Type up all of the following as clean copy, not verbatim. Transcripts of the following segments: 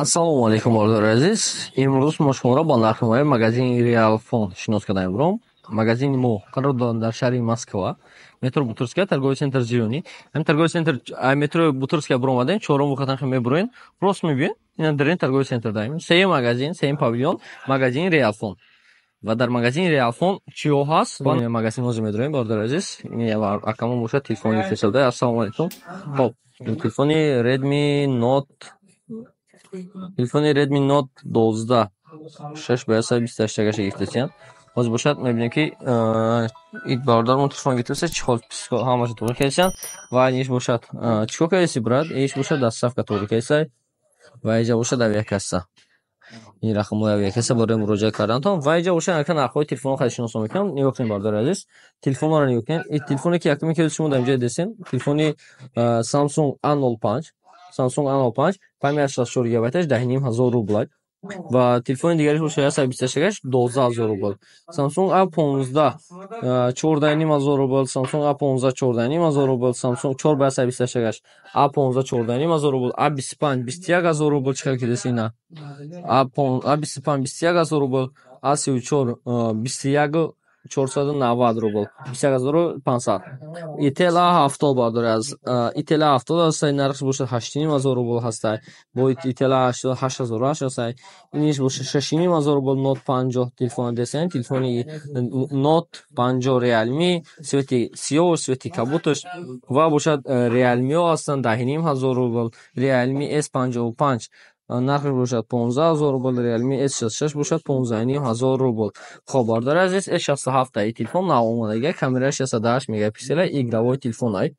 Ассалому алейкум, бардор азиз. Имрӯз мо шуморо ба нархномаи магазини Realfon шинос кардаем ром. Магазини мо қарор дорад дар шаҳри Москва, метро Бутурская, торговый центр Зиёни. Ҳамин торговый центр метро Бутурская биромадем, чорум вухатанхи мебурен, рост мебин, ин дар ин торговый центр даем. Сеюм магазин, сеюм павильон, магазини Realfon. Ва дар магазини Realfon чиё ҳаст? Ба магазин ҳозир медорем, бардор азиз. Ин акамон бошад, телефони фисалда. Ассалому алейкум. Хоб, телефони Redmi Note 12 6 ба 128 гаши гирифтасиян. Ҳозир бошад мебинем ки ин бардормон телефон гирифтаса чӣ хол ҳамаша туғри кесиян ва иш бошад чико кеси брат, иш бошад доставка туғри кесай ва иҷа бошад авиакасса. ин рақамҳои авиакасса барои муроҷиат карданатон ва иҷа бошад ака нархҳои телефонҳо хеле шиноса мекунам. Нигоҳ кунед бардор азиз, телефонҳоро нигоҳ кунед. Ин телефоне ки якуми ки шумо дар инҷоя десен, телефони Samsung A05 памяти 64 гигабайташ 10500 рублай ва телефони дигариш бошад 128 12000 рублай. Samsung A15 14500 рублай, Samsung A15 14500 рублай, Samsung 4 ба 128 A15 14500 рублай, A25 21000 рублай. Чиқар ки десина A25 21000 рублай, A34 21 490 рублай, 21500. Itel A70 бардор аз Itel A70 ҳастай, нархш бошад 8500 рублай ҳастай. Бо Itel A80 8800 ҳастай. Иниш бошад 6500 рублай. Note 50 телефон десен, телефони Note 50 Realme, свети сиёҳ, свети кабуташ ва бошад Realme ҳастанд 10500 рублай. Realme S55 нархш бошад 15000 рублай, Realme S66 бошад 15000 рублай. Хоб бардор азиз, S67 ин телефон нав омадаги, камераи 68 мегапиксела, игравой телефонай.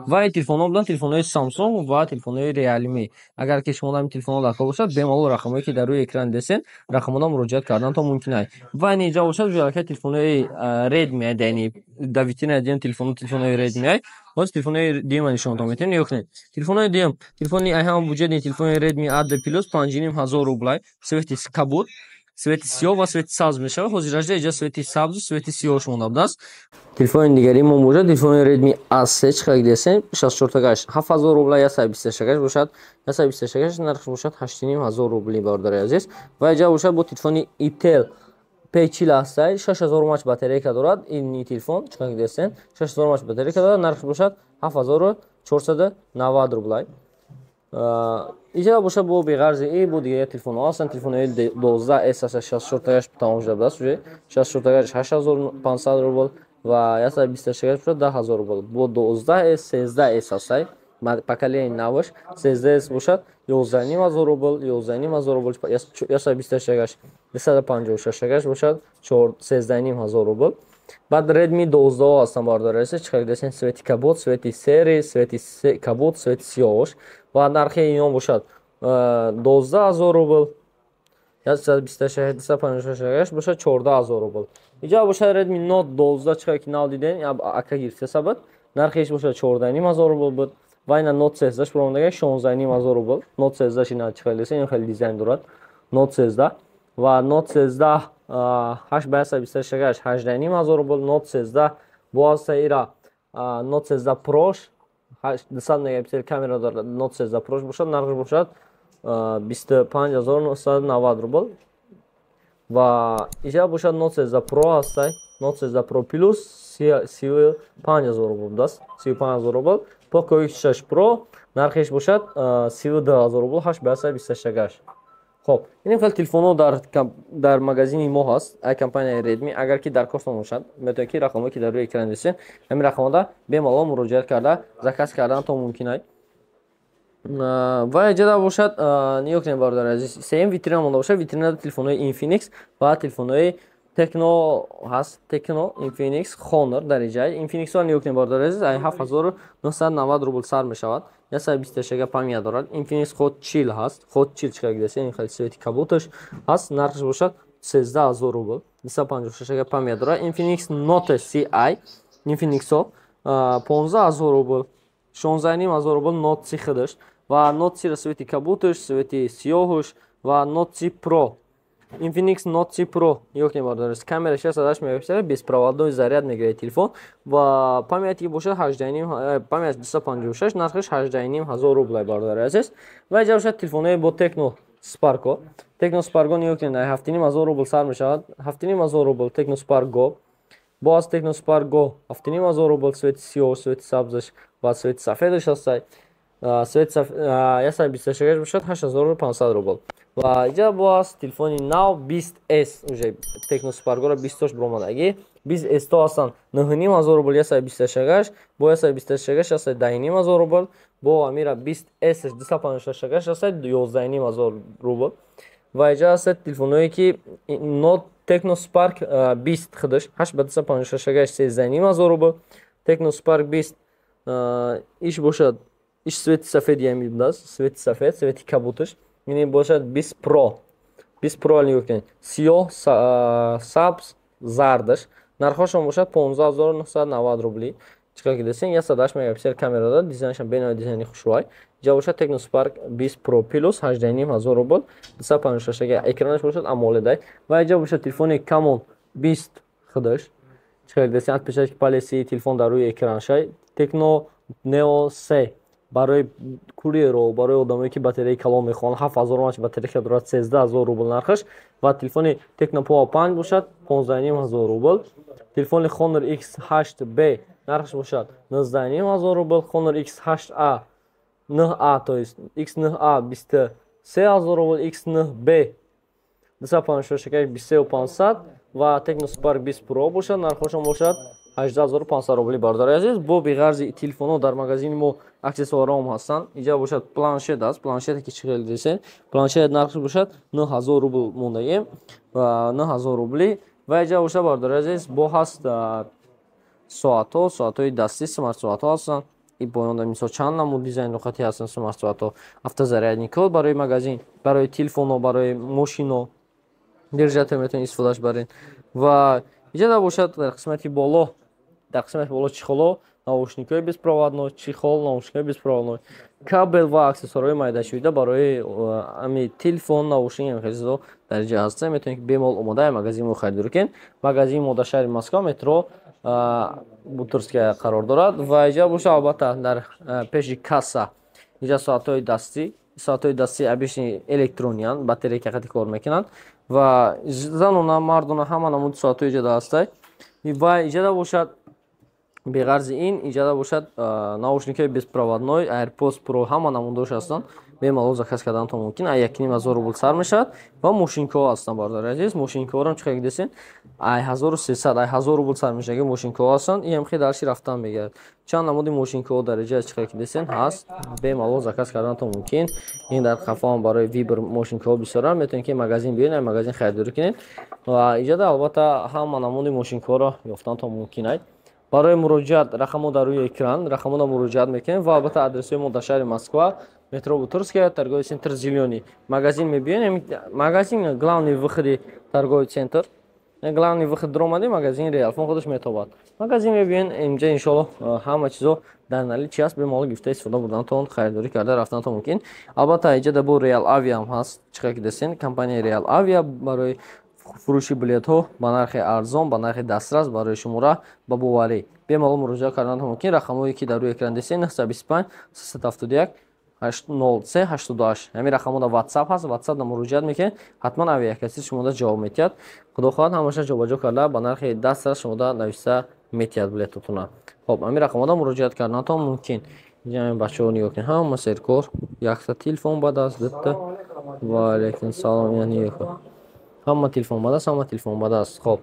ва ин телефонҳо буданд телефонҳои Samsung ва телефонҳои Realme. Агар ки шумо ҳамин телефонҳо дар кор бошад, бемалол рақамҳое ки дар рӯи экран десен, рақамҳоро муроҷиат карданатон мумкин ай. Ва ин иҷа бошад ҷояка телефонҳои Redmi дани дар витрина дием телефонҳои Redmi ай. Ҳозир телефонҳои диюма нишонатон метавонед нигоҳ кунед. Телефонҳои диюм, телефони ҳамон буҷети телефони Redmi AD Plus 5500 рублай, свети кабут, свети сиёҳ ва свети сабз мешавад. Ҳозирашда иҷа свети сабзу свети сиёҳш монда будааст. Телефони дигари мо бошад телефони Redmi A3 чиқар десен 64 7000 рублай, 128 бошад, 128 нархш бошад 8500 рублай бардори азиз. Ва иҷа бошад бо телефони Itel P40 ҳастай, 6000 мАч батарейка дорад. Ин телефон чиқар десен 6000 мАч батарейка дорад, нархш бошад 7490 рублай. Иҷа бошад бо беғарзи бо дигари телефонҳо ҳастанд. Телефони 12S 64 тамом шуда будааст, 64 8500 рублай ва 128 бошад 10000 рублай. Бо 12S 13S ҳастай, поколени наваш 13S бошад 11500 рублай, 11500 рублай, 128 256 бошад 13500 рублай. Баъд Redmi 12 ҳастанд бардор аст, чиқар десен свети кабут, свети сери, свети кабут, свети сиёҳш ва нархи инҳо бошад 12000 рублай, 126 256 бошад 14000 рублай. иҷа бошад Redmi Note 12 чиқар ки нав диден, ака гирифтаса буд, нархиш бошад 14500 рублай буд ва ина Note 13 биромадаги 16500 рублай. Note 13 ина чиқар десен, ин хеле дизайн дорад. Note 13 ва Note 13 8 ба 128 18500 рублай. Note 13 бо аста ира Note 13 Pro 200 мегапиксел камера дорад. Note 13 Pro бошад, нархш бошад 25990 рублай. ва иҷа бошад Note 13 Pro ҳастай, Note 13 Pro Plus 35000 рублай будааст, 35000 рублай. Poco X6 Pro нархиш бошад 32000 рублай, 8 ба 128. хоб, ин хел телефонҳо дар магазини мо ҳаст, ай компанияи Redmi. Агар ки даркостон бошад, метавонед ки рақамҳое ки дар рӯи экран десен, ҳамин рақамҳода бемалол муроҷиат карда заказ карданатон мумкин ай. ва иҷа бошад нигоҳ кунед бардор азиз, сеюм витрина монда бошад. Витринада телефонҳои Infinix ва телефонҳои Tecno ҳаст, Tecno Infinix Honor дар иҷа. Infinix-ҳо нигоҳ кунед бардор азиз, 7990 рублай сар мешавад, 128 памяти дорад. Infinix Hot Chill ҳаст, Hot Chill чиқар десен, ин хеле свети кабуташ ҳаст, нархш бошад 13000 рублай, 256 памяти дорад. Infinix Note CI Infinix-ҳо 15000 рублай, 16500 рублай. Note C хидаш ва Note C свети кабуташ, свети сиёҳш ва Note C Pro. Infinix Note C Pro нигоҳ кунед бардор аст, камера 68 мегапиксел, беспроводной заряд мегирад телефон ва памяти ки бошад 8.5 памяти 256, нархиш 8500 рублай бардор азиз. ва иҷа бошад телефонҳои бо Tecno Sparko. Tecno Sparko Newyork'in 7,500 рубл сар мешавад. 7,500 рубл Tecno Spark Go. Боз Tecno Spark Go 7,500 рубл свети сиёҳ, свети сабзаш ва свети сафедаш ҳастад. Свети 128 бошад 8500 рубл. Ва иҷа боз телефони нав 20S уже Tecno Spark Go 20-тош бромадаги. 20S то ҳастанд 9,500 рубл 128, бо 128 ҳастад 10,500 рубл, бо амира 20S 256 ҳастад 11,500 рубл. Ва иҷа ҳастад телефоное ки Note Tecno Spark 20 худаш 856 13,500 рубл. Tecno Spark 20 иш бошад иш свети сафед ямидаст, свети сафед, свети кабуташ. Яъне бошад 20 Pro. 20 Pro али ёктен. Сиёҳ, сабз, зардаш. Нархошон бошад 15990 рубли. Чиқар ки дестен 108 мегапиксел камера дорад, дизайншон бенои дизайни хушрӯй. Иҷа бошад Tecno Spark 20 Pro Plus 18500 рубл. 256 экранаш бошад AMOLED. Ва иҷа бошад телефони Camon 20 худаш. Чиқар ки дестен отпечатки палеси телефон дар рӯи экраншай. Tecno Neo 3 барои курьеро, барои одамое ки батареяи калон мехоҳанд 7000 мах батарея дорад 13000 рубл нархаш. Ва телефони Tecno Power 5 бошад 15500 рубл. Телефони Honor X8B нархаш бошад 19500 рубл. Honor X8A 9A, то есть X9A 23000 рубл, X9B 256 23500 ва Tecno Spark 20 Pro бошад, нархошон бошад 18500 рубли. Бардори азиз, бо биғарзи телефонҳо дар магазини мо аксессуарҳоам ҳастанд. Иҷа бошад планшет аст, планшете ки чӣ хел десен, планшет нархаш бошад 9000 рубл мондаем ва 9000 рубли. Ва иҷа бошад бардори азиз, бо ҳаст соатҳо, соатҳои дастӣ, смарт соатҳо ҳастанд. И поёнда мисол чанд намуд дизайн нуқати ҳастанд смарт соатҳо. Автозарядник код барои магазин, барои телефонҳо, барои мошино держател метавонед истифодаш баред. Ва иҷа бошад дар қисмати боло, чихоло, наушникҳои беспроводной, чихол, наушникҳои беспроводной, кабел ва аксессуарҳои майдашавида барои ами телефон, наушник ҳамин хизо дар иҷа ҳаста. Метавонед бемол омодаи магазини мо харидорӣ кунед. Магазини мо дар шаҳри Москва, метро Бутырская қарор дорад. Ва иҷа бошад албатта дар пеши касса иҷа соатҳои дастӣ обични электрониянд, батарея ки қати кор мекунанд. Ва занона, мардона ҳама намуди соатҳои иҷада ҳастанд. Ва иҷада бошад биғарзи ин, иҷада бошад наушникҳои беспроводной, AirPods Pro ҳама намудош ҳастанд. Бемалол заказ карданатон мумкин. 1500 рубл сар мешавад. Ва мошинкаҳо ҳастанд бардори азиз. Мошинкаҳоро чиқар десен 1300, 1000 рубл сар мешавад. Мошинкаҳо ҳастанд. Ин ҳам хеле далши рафтан мегардад. Чанд намуди мошинкаҳо дар иҷа чиқар десен ҳаст. Бемалол заказ карданатон мумкин. ин дар қафоам барои Viber мошинкаҳо бисёра метавонед ки магазин биёед, магазин харидорӣ кунед. Ва иҷада албатта ҳама намуди мошинкаҳоро ёфтанатон мумкин аст. барои муроҷиат рақамҳо дар рӯи экран, рақамҳоро муроҷиат мекунем ва албатта адресҳои мо дар шаҳри Москва, метро Бутырская, торговый центр Зелёный. Магазин мебиёнем, магазин главный выходи торговый центр. Главный выход дромади магазин Реал, фон худаш метобад. Магазин мебиён, инҷа иншоаллоҳ ҳама чизо дар наличи аст, бемалол гифта истифода бурданатон, харидорӣ карда рафтанатон мумкин. Албатта иҷада бо Real Avia ҳам ҳаст, чиқар ки дестен, компания Real Avia барои фурӯши билетҳо ба нархи арзон, ба нархи дастрас барои шумора ба боварӣ. Бемалол муроҷиат карданатон мумкин. Рақамҳое ки дар рӯи экран дестен 925 371 0388. ҳамин рақамҳо дар WhatsApp ҳаст. WhatsApp дар муроҷиат мекунед, ҳатман авиакаси шумо ҷавоб метиҳад. Худо хоҳад ҳамаша ҷобаҷо карда ба нархи дастрас шумо нависта метиҳад билетотона. Хоб, ҳамин рақамҳо дар муроҷиат карданатон мумкин. ҷамъи бачаҳо нигоҳ кунед, ҳама серкор, якта телефон ба даст дитта. Ва алайкум салом, яъни ҳама телефон ба даст, ҳама телефон ба даст. Хоб.